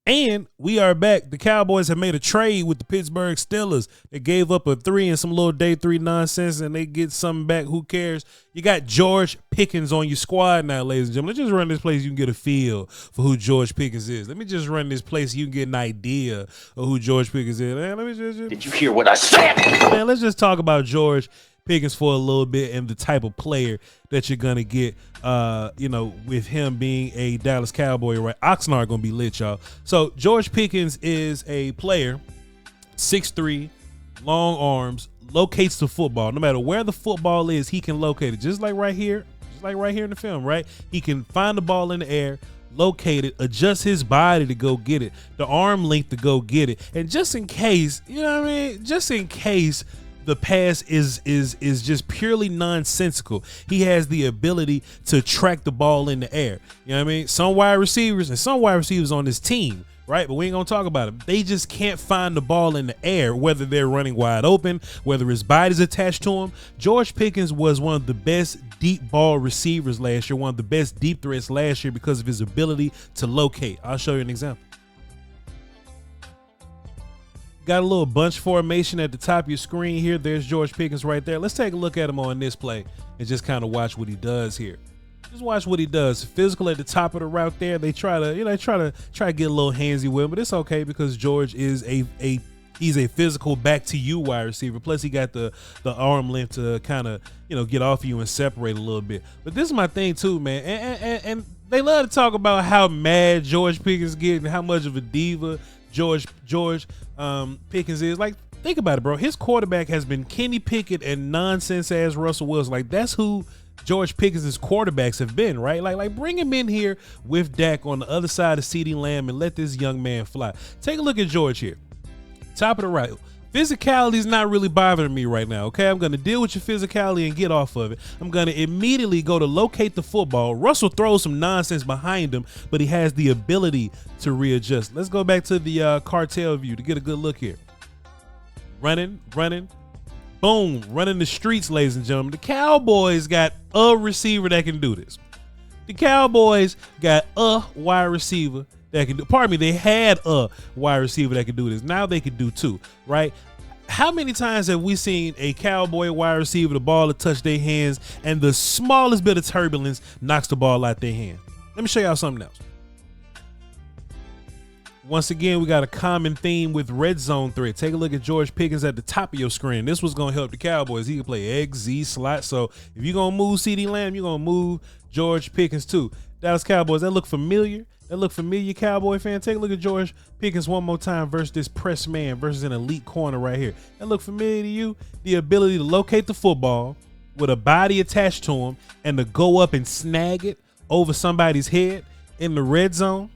And we are back. The Cowboys have made a trade with the Pittsburgh Steelers. They gave up a 3 and some little day 3 nonsense, and they get something back. Who cares? You got George Pickens on your squad now, ladies and gentlemen. Let's just run this place. You can get a feel for who George Pickens is. Let me just run this place. You can get an idea of who George Pickens is. Man, let me just Did you hear what I said? Man, let's just talk about George Pickens for a little bit and the type of player that you're gonna get, with him being a Dallas Cowboy, right? Oxnard gonna be lit, y'all. So George Pickens is a player, 6'3", long arms, locates the football. No matter where the football is, he can locate it. Just like right here in the film, right? He can find the ball in the air, locate it, adjust his body to go get it, the arm length to go get it, and just in case, just in case the pass is just purely nonsensical, he has the ability to track the ball in the air. You know what I mean? Some wide receivers on this team, right? But we ain't gonna talk about it. They just can't find the ball in the air, whether they're running wide open, whether his body's attached to him. George Pickens was one of the best deep ball receivers last year, one of the best deep threats last year because of his ability to locate. I'll show you an example. Got a little bunch formation at the top of your screen here. There's George Pickens right there. Let's take a look at him on this play and just kind of watch what he does here. Just watch what he does. Physical at the top of the route there. They try to get a little handsy with him, but it's okay because George is he's a physical back to you wide receiver. Plus he got the arm length to kind of, get off of you and separate a little bit. But this is my thing too, man. And they love to talk about how mad George Pickens get and how much of a diva George Pickens is. Like, think about it, bro. His quarterback has been Kenny Pickett and nonsense ass Russell Wilson. Like, that's who George Pickens' quarterbacks have been, right? Like bring him in here with Dak on the other side of CeeDee Lamb and let this young man fly. Take a look at George here. Top of the right. Physicality is not really bothering me right now, okay? I'm going to deal with your physicality and get off of it. I'm going to immediately go to locate the football. Russell throws some nonsense behind him, but he has the ability to readjust. Let's go back to the cartel view to get a good look here. Running. Boom. Running the streets, ladies and gentlemen. The Cowboys got a receiver that can do this. The Cowboys got a wide receiver that can do, they had a wide receiver that can do this. Now they can do two, right? How many times have we seen a Cowboy wide receiver, the ball to touch their hands, and the smallest bit of turbulence knocks the ball out their hand? Let me show y'all something else. Once again, we got a common theme with red zone threat. Take a look at George Pickens at the top of your screen. This was going to help the Cowboys. He can play X, Z, slot. So if you're going to move CeeDee Lamb, you're going to move George Pickens too. Dallas Cowboys, that look familiar? That look familiar, Cowboy fan? Take a look at George Pickens one more time versus this press man versus an elite corner right here. That look familiar to you? The ability to locate the football with a body attached to him and to go up and snag it over somebody's head in the red zone.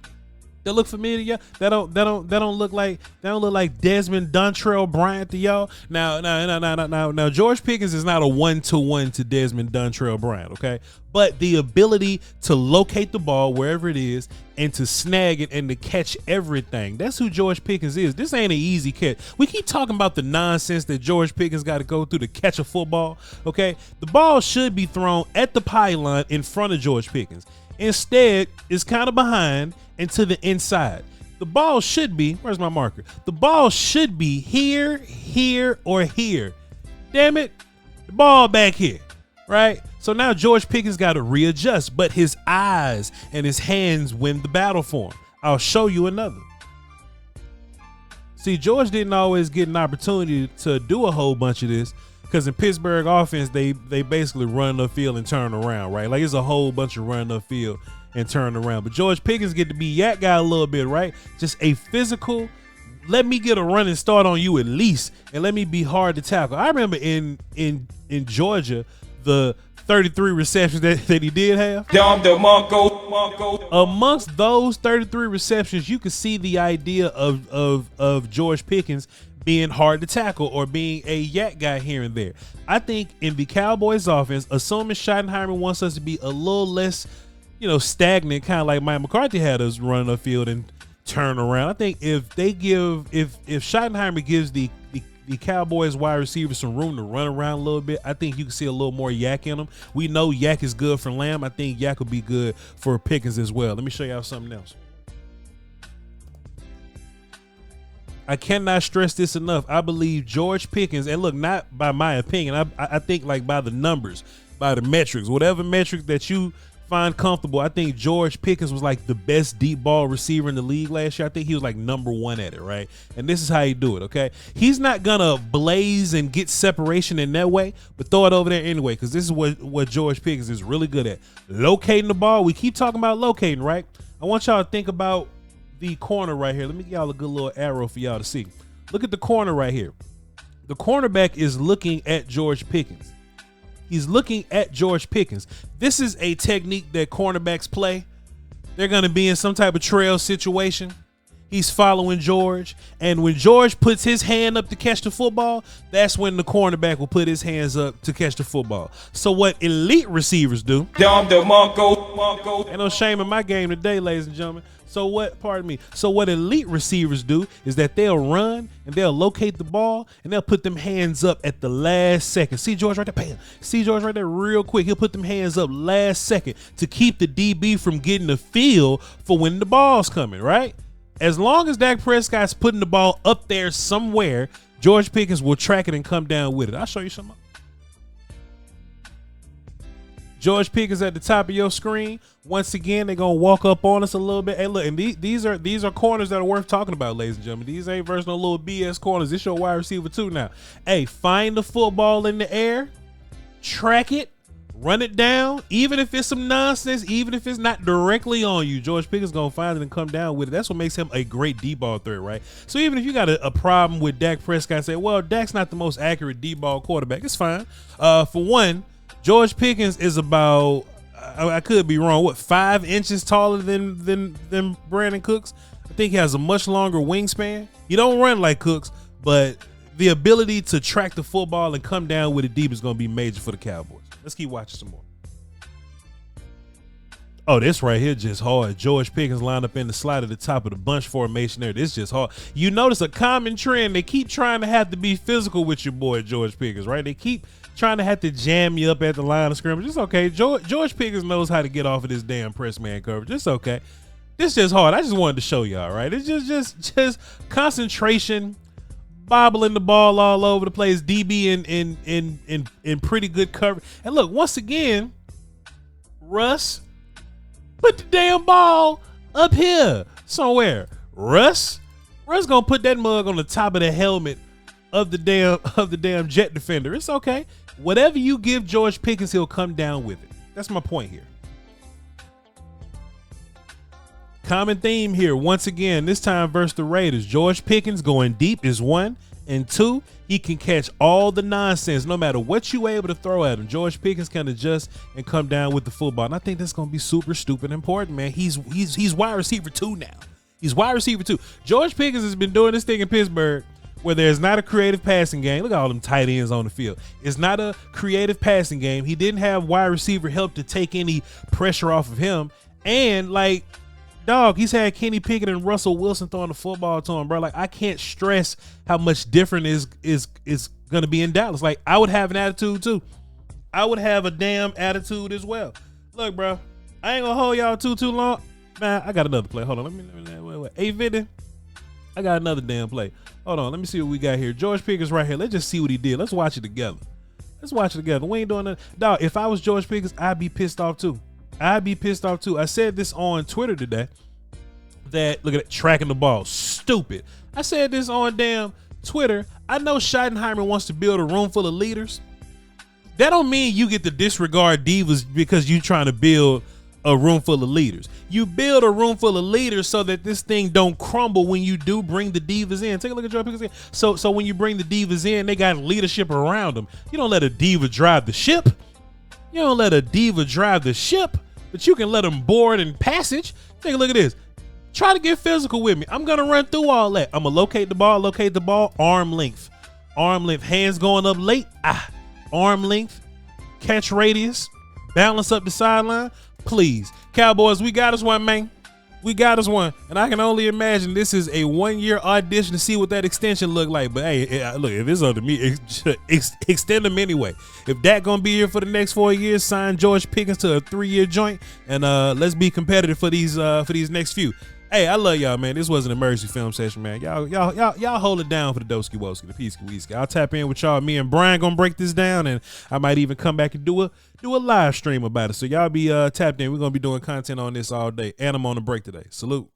That look familiar, y'all? That don't look like Desmond Dontrell Bryant to y'all. Now, George Pickens is not a 1-to-1 to Desmond Dontrell Bryant, okay? But the ability to locate the ball wherever it is and to snag it and to catch everything. That's who George Pickens is. This ain't an easy catch. We keep talking about the nonsense that George Pickens got to go through to catch a football, okay? The ball should be thrown at the pylon in front of George Pickens. Instead, it's kind of behind and to the inside. The ball should be, where's my marker? The ball should be here, or here. Damn it, the ball back here, right? So now George Pickens got to readjust, but his eyes and his hands win the battle for him. I'll show you another. See, George didn't always get an opportunity to do a whole bunch of this because in Pittsburgh offense, they basically run the field and turn around, right? Like it's a whole bunch of run the field and turn around. But George Pickens get to be yak guy a little bit, right? Just a physical, let me get a running start on you at least, and let me be hard to tackle. I remember in Georgia, the 33 receptions that he did have. Amongst those 33 receptions, you could see the idea of George Pickens being hard to tackle or being a yak guy here and there. I think in the Cowboys offense, assuming Schottenheimer wants us to be a little less, stagnant, kind of like Mike McCarthy had us run the field and turn around. I think if Schottenheimer gives the Cowboys wide receivers some room to run around a little bit, I think you can see a little more yak in them. We know yak is good for Lamb. I think yak will be good for Pickens as well. Let me show y'all something else. I cannot stress this enough. I believe George Pickens, and look, not by my opinion, I think like by the numbers, by the metrics, whatever metric that you find comfortable. I think George Pickens was like the best deep ball receiver in the league last year. I think he was like #1 at it, right? And this is how you do it, okay? He's not gonna blaze and get separation in that way, but throw it over there anyway, because this is what George Pickens is really good at. Locating the ball. We keep talking about locating, right? I want y'all to think about the corner right here. Let me give y'all a good little arrow for y'all to see. Look at the corner right here. The cornerback is looking at George Pickens. He's looking at George Pickens. This is a technique that cornerbacks play. They're going to be in some type of trail situation. He's following George. And when George puts his hand up to catch the football, that's when the cornerback will put his hands up to catch the football. So what elite receivers do, ain't no shame in my game today, ladies and gentlemen. So what elite receivers do is that they'll run and they'll locate the ball and they'll put them hands up at the last second. See George right there, bam. See George right there real quick. He'll put them hands up last second to keep the DB from getting the feel for when the ball's coming, right? As long as Dak Prescott's putting the ball up there somewhere, George Pickens will track it and come down with it. I'll show you something. George Pickens at the top of your screen. Once again, they're gonna walk up on us a little bit. Hey, look, and these are corners that are worth talking about, ladies and gentlemen. These ain't versus no little BS corners. This your wide receiver too now. Hey, find the football in the air, track it, run it down. Even if it's some nonsense, even if it's not directly on you, George Pickens gonna find it and come down with it. That's what makes him a great D-ball threat, right? So even if you got a problem with Dak Prescott, say, well, Dak's not the most accurate D-ball quarterback. It's fine. For one, George Pickens is about, I could be wrong, what, 5 inches taller than Brandon Cooks? I think he has a much longer wingspan. He don't run like Cooks, but the ability to track the football and come down with it deep is going to be major for the Cowboys. Let's keep watching some more. Oh, this right here just hard. George Pickens lined up in the slot at the top of the bunch formation there. This just hard. You notice a common trend. They keep trying to have to be physical with your boy George Pickens, right? They keep trying to have to jam you up at the line of scrimmage. It's okay. George Pickens knows how to get off of this damn press man coverage. It's okay. This just hard. I just wanted to show y'all, right? It's just concentration, bobbling the ball all over the place. DB in pretty good coverage. And look, once again, Russ, put the damn ball up here somewhere. Russ gonna put that mug on the top of the helmet of the damn jet defender. It's okay. Whatever you give George Pickens, he'll come down with it. That's my point here. Common theme here. Once again, this time versus the Raiders. George Pickens going deep is 1, and 2, he can catch all the nonsense no matter what you able to throw at him. George Pickens can adjust and come down with the football. And I think that's going to be super stupid important, man. He's wide receiver 2 now. He's wide receiver 2. George Pickens has been doing this thing in Pittsburgh where there's not a creative passing game. Look at all them tight ends on the field. It's not a creative passing game. He didn't have wide receiver help to take any pressure off of him. And like, dog, he's had Kenny Pickett and Russell Wilson throwing the football to him, bro. Like, I can't stress how much different is gonna be in Dallas. Like, I would have an attitude too. I would have a damn attitude as well. Look, bro, I ain't gonna hold y'all too long. Man, I got another play. Hold on, let me wait. 850. I got another damn play. Hold on, let me see what we got here. George Pickens right here. Let's just see what he did. Let's watch it together. We ain't doing that. Dog, if I was George Pickens, I'd be pissed off too. I said this on Twitter today that, look at that, tracking the ball. Stupid. I said this on damn Twitter. I know Schottenheimer wants to build a room full of leaders. That don't mean you get to disregard divas because you trying to build a room full of leaders. You build a room full of leaders so that this thing don't crumble when you do bring the divas in. Take a look at George Pickens again. So when you bring the divas in, they got leadership around them. You don't let a diva drive the ship. But you can let them board and passage. Take a look at this. Try to get physical with me. I'm going to run through all that. I'm going to locate the ball, arm length, hands going up late, arm length, catch radius, balance up the sideline. Please, Cowboys, we got us one, man. We got us one. And I can only imagine this is a 1-year audition to see what that extension look like. But hey, look, if it's up to me, extend them anyway. If Dak gonna be here for the next 4 years, sign George Pickens to a 3-year joint, and let's be competitive for these next few. Hey, I love y'all, man. This was an emergency film session, man. Y'all hold it down for the Doski Woski, the Peasky Weesky. I'll tap in with y'all. Me and Brian gonna break this down, and I might even come back and do a live stream about it. So y'all be tapped in. We're gonna be doing content on this all day. And I'm on the break today. Salute.